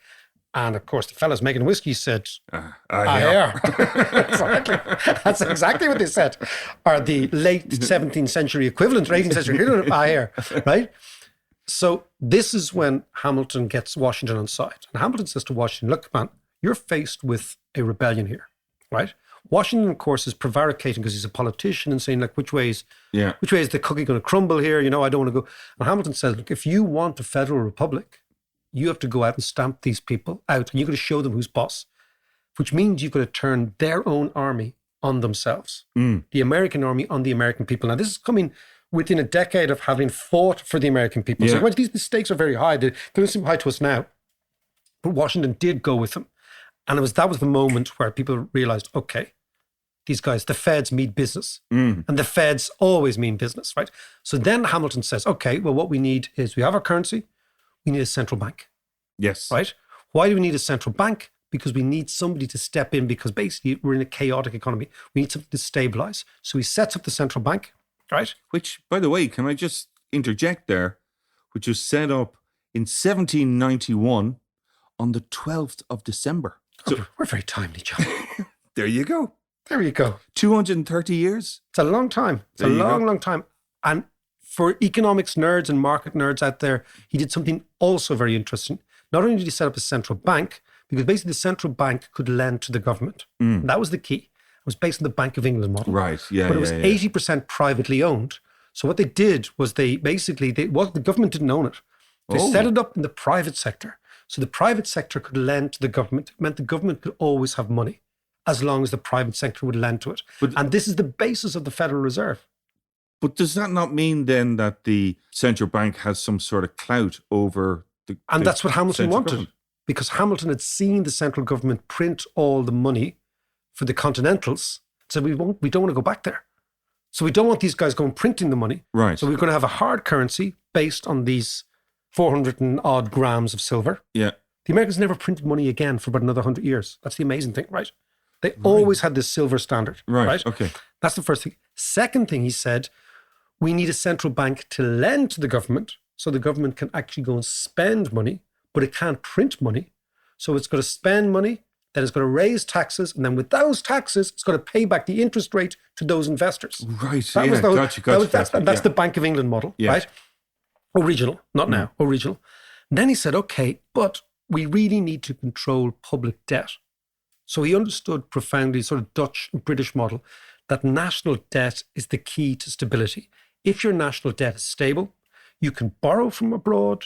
Speaker 1: And of course, the fellas making whiskey said, yeah. Exactly. That's exactly what they said. Or the late 17th century equivalent, or 18th century equivalent, here, right? So this is when Hamilton gets Washington on side. And Hamilton says to Washington, look, man, you're faced with a rebellion here, right? Washington, of course, is prevaricating because he's a politician and saying, like, which way is the cookie going to crumble here? You know, I don't want to go. And Hamilton says, look, if you want a federal republic, you have to go out and stamp these people out, and you've got to show them who's boss, which means you've got to turn their own army on themselves, the American army on the American people. Now, this is coming within a decade of having fought for the American people. So these stakes are very high. They don't seem high to us now. But Washington did go with them. And that was the moment where people realized, okay, these guys, the feds mean business. And the feds always mean business, right? So then Hamilton says, okay, well, what we need is we have our currency. We need a central bank.
Speaker 6: Yes.
Speaker 1: Right? Why do we need a central bank? Because we need somebody to step in, because basically we're in a chaotic economy. We need something to stabilize. So he sets up the central bank, right?
Speaker 6: Which, by the way, can I just interject there, which was set up in 1791 on the 12th of December. So
Speaker 1: We're very timely, John.
Speaker 6: there you go.
Speaker 1: There you go.
Speaker 6: 230 years.
Speaker 1: It's a long time. It's a long time. And for economics nerds and market nerds out there, he did something also very interesting. Not only did he set up a central bank, because basically the central bank could lend to the government. That was the key. It was based on the Bank of England model.
Speaker 6: Right, yeah.
Speaker 1: But it was 80% privately owned. So what they did was the government didn't own it. They set it up in the private sector. So the private sector could lend to the government. It meant the government could always have money as long as the private sector would lend to it. And this is the basis of the Federal Reserve.
Speaker 6: But does that not mean then that the central bank has some sort of clout over the...
Speaker 1: And that's what Hamilton
Speaker 6: central
Speaker 1: wanted.
Speaker 6: government?
Speaker 1: Because Hamilton had seen the central government print all the money for the Continentals. So we don't want to go back there. So we don't want these guys going printing the money.
Speaker 6: Right.
Speaker 1: So we're going to have a hard currency based on these 400 and odd grams of silver.
Speaker 6: Yeah.
Speaker 1: The Americans never printed money again for about another 100 years. That's the amazing thing, right? They always had this silver standard.
Speaker 6: Right. Okay.
Speaker 1: That's the first thing. Second thing, he said, we need a central bank to lend to the government so the government can actually go and spend money, but it can't print money. So it's got to spend money, then it's got to raise taxes, and then with those taxes, it's got to pay back the interest rate to those investors.
Speaker 6: Right.
Speaker 1: That was the whole,
Speaker 6: Gotcha.
Speaker 1: that's the Bank of England model, right? Original, not now, original. And then he said, okay, but we really need to control public debt. So he understood profoundly, sort of Dutch and British model, that national debt is the key to stability. If your national debt is stable, you can borrow from abroad,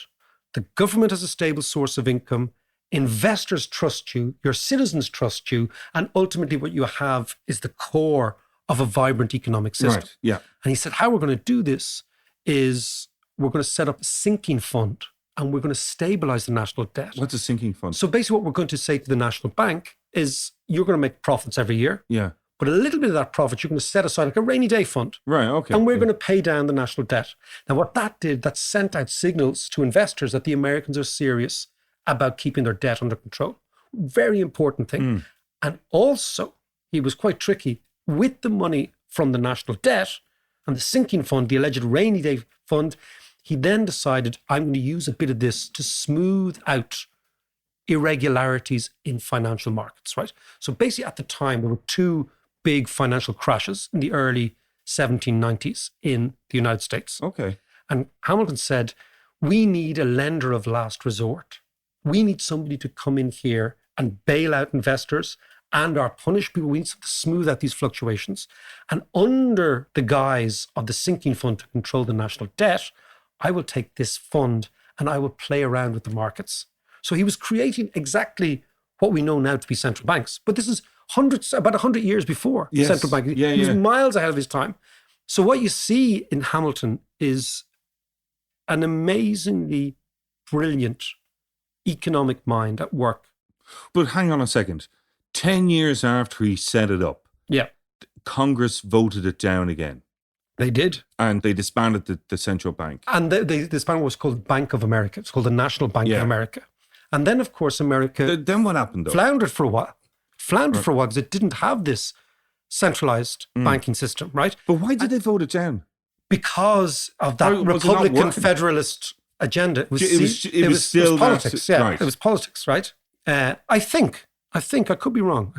Speaker 1: the government has a stable source of income, investors trust you, your citizens trust you, and ultimately what you have is the core of a vibrant economic system.
Speaker 6: Right. Yeah.
Speaker 1: And he said, how we're going to do this is we're going to set up a sinking fund and we're going to stabilize the national debt.
Speaker 6: What's a sinking fund?
Speaker 1: So basically what we're going to say to the National Bank is you're going to make profits every year,
Speaker 6: Yeah.
Speaker 1: but a little bit of that profit you're going to set aside like a rainy day fund.
Speaker 6: Right. Okay.
Speaker 1: And we're going to pay down the national debt. Now, what that did, that sent out signals to investors that the Americans are serious about keeping their debt under control. Very important thing. And also, he was quite tricky with the money from the national debt and the sinking fund, the alleged rainy day fund. He then decided, I'm going to use a bit of this to smooth out irregularities in financial markets, right? So basically at the time, there were two big financial crashes in the early 1790s in the United States.
Speaker 6: Okay.
Speaker 1: And Hamilton said, we need a lender of last resort. We need somebody to come in here and bail out investors and or punish people. We need to smooth out these fluctuations. And under the guise of the sinking fund to control the national debt, I will take this fund and I will play around with the markets. So he was creating exactly what we know now to be central banks. But this is about 100 years before
Speaker 6: Yes.
Speaker 1: central bank.
Speaker 6: Yeah,
Speaker 1: he was
Speaker 6: yeah.
Speaker 1: miles ahead of his time. So what you see in Hamilton is an amazingly brilliant economic mind at work.
Speaker 6: But hang on a second. 10 years after he set it up,
Speaker 1: Yeah,
Speaker 6: Congress voted it down again
Speaker 1: they did.
Speaker 6: and they disbanded the central bank.
Speaker 1: And this bank was called Bank of America. It's called the National Bank
Speaker 6: Yeah.
Speaker 1: of America. And then, of course, America
Speaker 6: Then what happened though?
Speaker 1: floundered for a while. Because it didn't have this centralized banking system, right?
Speaker 6: But why did they vote it down?
Speaker 1: Because of that
Speaker 6: Why was it not
Speaker 1: Republican
Speaker 6: working?
Speaker 1: Federalist agenda. It was
Speaker 6: still that-
Speaker 1: politics. Yeah,
Speaker 6: right.
Speaker 1: it was politics, right? I think I could be wrong.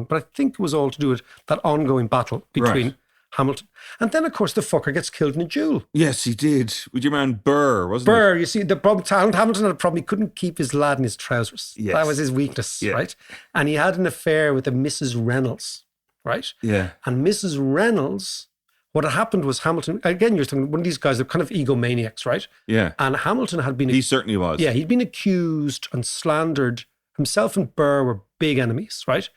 Speaker 1: But I think it was all to do with that ongoing battle between
Speaker 6: Right.
Speaker 1: Hamilton. And then, of course, the fucker gets killed in a duel.
Speaker 6: Yes, he did. With your man Burr, wasn't
Speaker 1: Burr, you see, the problem, Hamilton had a problem. He couldn't keep his lad in his trousers.
Speaker 6: Yes.
Speaker 1: That was his weakness,
Speaker 6: Yeah.
Speaker 1: right? And he had an affair with a Mrs. Reynolds, right?
Speaker 6: it? Yeah.
Speaker 1: And Mrs. Reynolds, what had happened was Hamilton, again, you're talking one of these guys, they're kind of egomaniacs, right?
Speaker 6: Yeah.
Speaker 1: And Hamilton had been,
Speaker 6: He certainly was.
Speaker 1: yeah, he'd been accused and slandered. Himself and Burr were big enemies, right?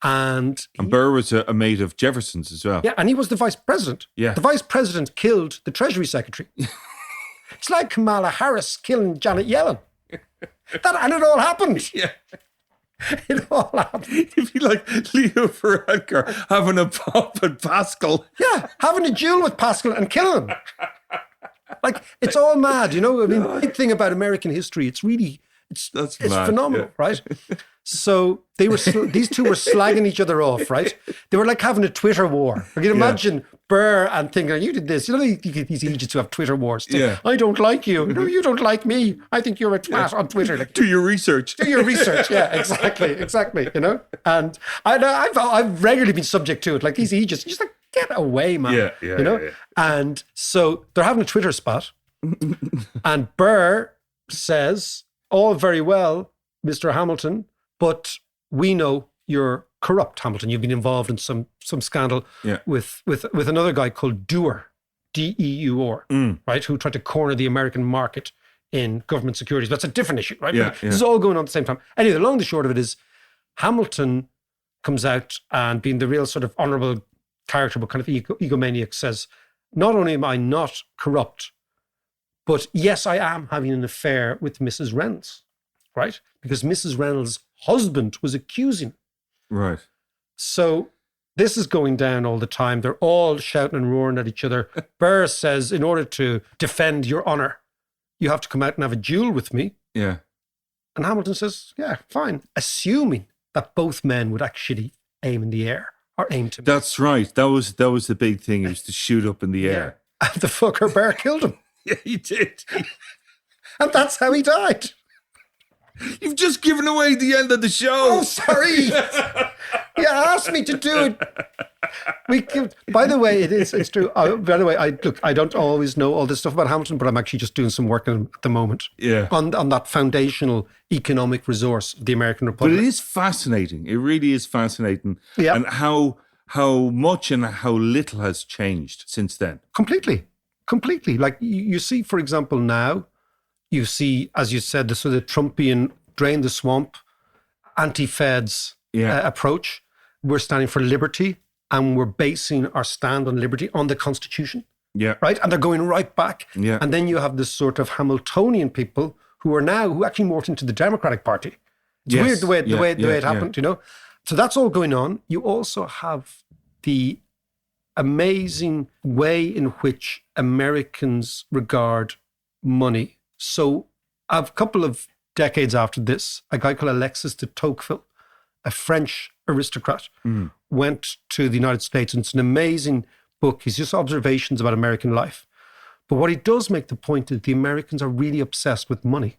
Speaker 1: And
Speaker 6: And Burr was a mate of Jefferson's as well.
Speaker 1: yeah, and he was the vice president.
Speaker 6: Yeah.
Speaker 1: The vice president killed the Treasury Secretary. It's like Kamala Harris killing Janet Yellen. And it all happened.
Speaker 6: Yeah.
Speaker 1: It all happened.
Speaker 6: If you like Leo Varadkar having a pop at Pascal.
Speaker 1: Yeah, having a duel with Pascal and killing him. Like, it's all mad, you know? I mean, the big thing about American history, it's really, it's
Speaker 6: That's
Speaker 1: it's
Speaker 6: mad,
Speaker 1: phenomenal,
Speaker 6: yeah.
Speaker 1: right? So they were these two were slagging each other off, right? They were like having a Twitter war. You can imagine Burr and thinking, you did this. You know, you get these Egypts who have Twitter wars.
Speaker 6: Yeah.
Speaker 1: I don't like you. No, you don't like me. I think you're a twat on Twitter. Like,
Speaker 6: Do your research.
Speaker 1: do your research. Yeah, exactly. You know, and I've regularly been subject to it. Like these Egypts, just like get away, man.
Speaker 6: Yeah,
Speaker 1: you know.
Speaker 6: yeah.
Speaker 1: And so they're having a Twitter spat, and Burr says, "All very well, Mr. Hamilton, but we know you're corrupt, Hamilton. You've been involved in some scandal
Speaker 6: Yeah.
Speaker 1: with another guy called Dewar, D-E-U-R, right? Who tried to corner the American market in government securities. That's a different issue, right?
Speaker 6: Yeah,
Speaker 1: But this is all going on at the same time. Anyway, the long and the short of it is Hamilton comes out and being the real sort of honorable character, but kind of egomaniac, says, not only am I not corrupt, but yes, I am having an affair with Mrs. Reynolds, right? Because Mrs. Reynolds' husband was accusing.
Speaker 6: Right.
Speaker 1: So this is going down all the time. They're all shouting and roaring at each other. Burr says, in order to defend your honor, you have to come out and have a duel with me.
Speaker 6: Yeah.
Speaker 1: And Hamilton says, yeah, fine. Assuming that both men would actually aim in the air or aim to
Speaker 6: That's right. That was the big thing. It was to shoot up in the air.
Speaker 1: And the fucker Burr killed him.
Speaker 6: Yeah, he did.
Speaker 1: And that's how he died.
Speaker 6: You've just given away the end of the show.
Speaker 1: Oh, sorry. You asked me to do it. By the way, it's true. By the way, I don't always know all this stuff about Hamilton, but I'm actually just doing some work at the moment.
Speaker 6: Yeah.
Speaker 1: On that foundational economic resource of the American
Speaker 6: But
Speaker 1: Republic.
Speaker 6: it is fascinating. It really is fascinating.
Speaker 1: Yeah.
Speaker 6: And how much and how little has changed since then.
Speaker 1: Completely. Like you see, for example, now, you see, as you said, the sort of Trumpian drain the swamp, anti-feds approach. We're standing for liberty and we're basing our stand on liberty on the Constitution.
Speaker 6: Yeah.
Speaker 1: right? And they're going right back.
Speaker 6: Yeah.
Speaker 1: And then you have this sort of Hamiltonian people who actually morphed into the Democratic Party. It's
Speaker 6: Yes.
Speaker 1: weird the way
Speaker 6: Yeah,
Speaker 1: it happened, you know? So that's all going on. You also have the amazing way in which Americans regard money. So a couple of decades after this, a guy called Alexis de Tocqueville, a French aristocrat, went to the United States. And it's an amazing book. He's just observations about American life. But what he does make the point is the Americans are really obsessed with money.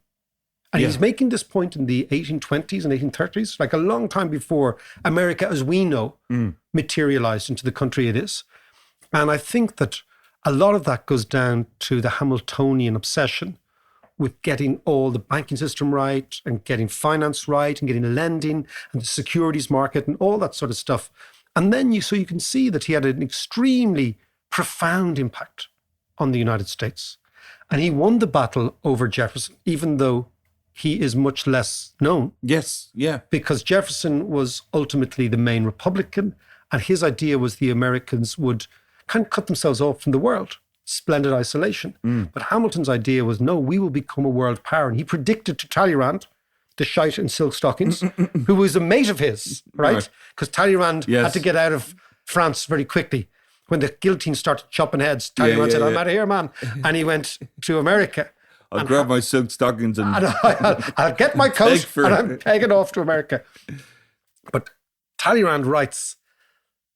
Speaker 1: And he's making this point in the 1820s and 1830s, like a long time before America as we know materialized into the country it is. And I think that a lot of that goes down to the Hamiltonian obsession with getting all the banking system right and getting finance right and getting lending and the securities market and all that sort of stuff. And then you can see that he had an extremely profound impact on the United States. And he won the battle over Jefferson, even though he is much less known,
Speaker 6: Yes. Yeah.
Speaker 1: because Jefferson was ultimately the main Republican. And his idea was the Americans would kind of cut themselves off from the world. Splendid isolation. But Hamilton's idea was, no, we will become a world power. And he predicted to Talleyrand, the shite in silk stockings, who was a mate of his, right? Because Talleyrand
Speaker 6: Yes.
Speaker 1: had to get out of France very quickly. When the guillotine started chopping heads, Talleyrand said, I'm out of here, man. And he went to America.
Speaker 6: I'll grab my silk stockings and
Speaker 1: And I'll get my coat
Speaker 6: Peg for-
Speaker 1: and I'm pegging off to America. But Talleyrand writes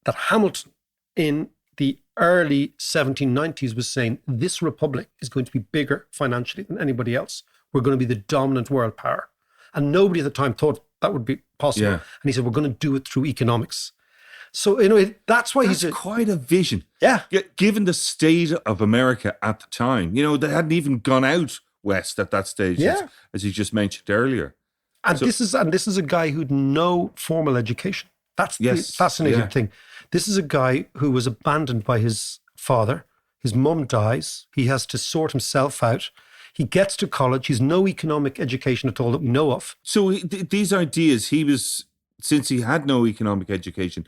Speaker 1: that Hamilton in the early 1790s was saying this republic is going to be bigger financially than anybody else. We're going to be the dominant world power. And nobody at the time thought that would be possible.
Speaker 6: Yeah.
Speaker 1: And he said, we're going to do it through economics. So, that's why
Speaker 6: That's
Speaker 1: he's
Speaker 6: quite a vision.
Speaker 1: Yeah.
Speaker 6: Given the state of America at the time, they hadn't even gone out west at that stage,
Speaker 1: Yeah.
Speaker 6: as you just mentioned earlier.
Speaker 1: And this is a guy who'd no formal education. That's the
Speaker 6: Yes,
Speaker 1: fascinating
Speaker 6: yeah.
Speaker 1: thing. This is a guy who was abandoned by his father. His mum dies. He has to sort himself out. He gets to college. He's no economic education at all that we know of.
Speaker 6: So these ideas, since he had no economic education,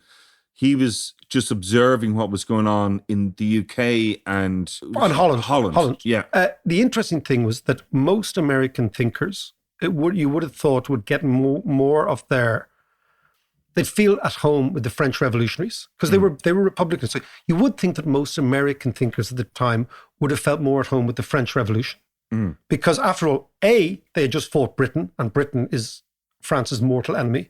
Speaker 6: he was just observing what was going on in the UK and
Speaker 1: Holland.
Speaker 6: Yeah.
Speaker 1: The interesting thing was that most American thinkers, you would have thought, would get more of they'd feel at home with the French revolutionaries because they were Republicans. So you would think that most American thinkers at the time would have felt more at home with the French Revolution. Because after all, A, they had just fought Britain and Britain is France's mortal enemy.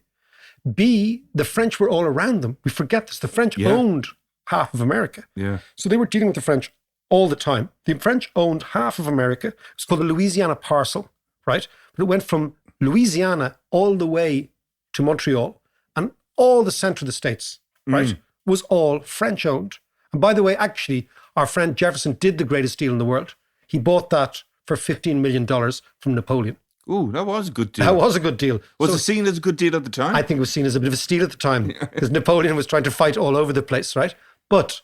Speaker 1: B, the French were all around them. We forget this. The French owned half of America.
Speaker 6: Yeah.
Speaker 1: So they were dealing with the French all the time. The French owned half of America. It's called the Louisiana Parcel, right? But it went from Louisiana all the way to Montreal, and all the center of the States, right, was all French owned. And by the way, actually, our friend Jefferson did the greatest deal in the world. He bought that for $15 million from Napoleon.
Speaker 6: Ooh, that was a good deal.
Speaker 1: That was a good deal.
Speaker 6: Was
Speaker 1: So
Speaker 6: it seen as a good deal at the time?
Speaker 1: I think it was seen as a bit of a steal at the time because Napoleon was trying to fight all over the place, right? But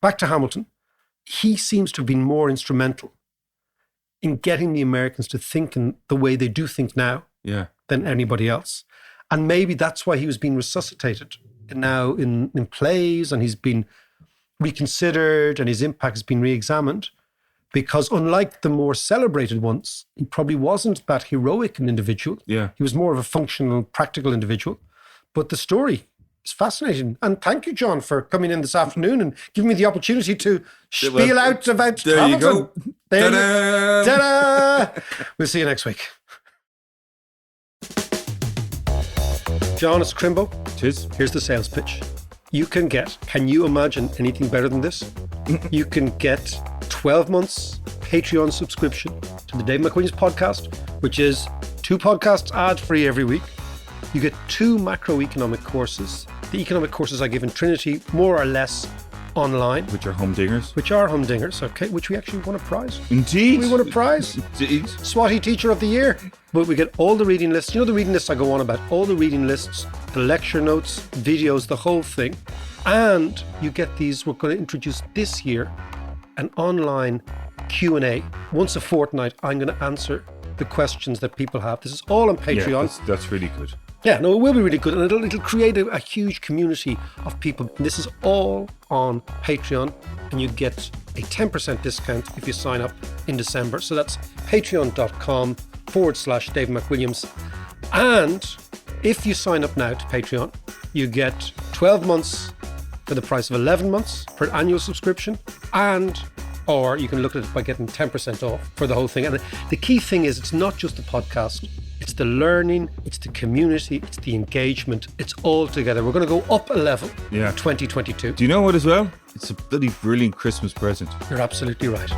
Speaker 1: back to Hamilton, he seems to have been more instrumental in getting the Americans to think in the way they do think now than anybody else. And maybe that's why he was being resuscitated now in plays, and he's been reconsidered and his impact has been re-examined. Because unlike the more celebrated ones, he probably wasn't that heroic an individual.
Speaker 6: Yeah.
Speaker 1: He was more of a functional, practical individual. But the story is fascinating. And thank you, John, for coming in this afternoon and giving me the opportunity to spiel out about
Speaker 6: there
Speaker 1: Hamilton.
Speaker 6: you go.
Speaker 1: There
Speaker 6: Ta-da!
Speaker 1: Ta-da! We'll see you next week. John, it's Crimbo.
Speaker 6: Tis.
Speaker 1: Here's the sales pitch. Can you imagine anything better than this? You can get 12 months Patreon subscription to the Dave McQueen's podcast, which is 2 podcasts ad-free every week. You get 2 macroeconomic courses. The economic courses I give in Trinity, more or less online,
Speaker 6: Which are humdingers.
Speaker 1: which are humdingers, okay, which we actually won a prize.
Speaker 6: Indeed.
Speaker 1: We won a prize.
Speaker 6: Indeed.
Speaker 1: Swati Teacher of the Year. But we get all the reading lists. You know the reading lists I go on about? All the reading lists, the lecture notes, videos, the whole thing. And you get these, we're going to introduce this year, an online Q&A. Once a fortnight, I'm going to answer the questions that people have. This is all on Patreon.
Speaker 6: Yeah, that's really good.
Speaker 1: Yeah, no, it will be really good, and it'll create a huge community of people. This is all on Patreon, and you get a 10% discount if you sign up in December. So that's patreon.com/Dave McWilliams. And if you sign up now to Patreon, you get 12 months for the price of 11 months for an annual subscription, or you can look at it by getting 10% off for the whole thing. And the key thing is, it's not just the podcast, it's the learning, it's the community, it's the engagement, it's all together. We're going to go up a level in 2022.
Speaker 6: Do you know what as well? It's a bloody brilliant Christmas present.
Speaker 1: You're absolutely right.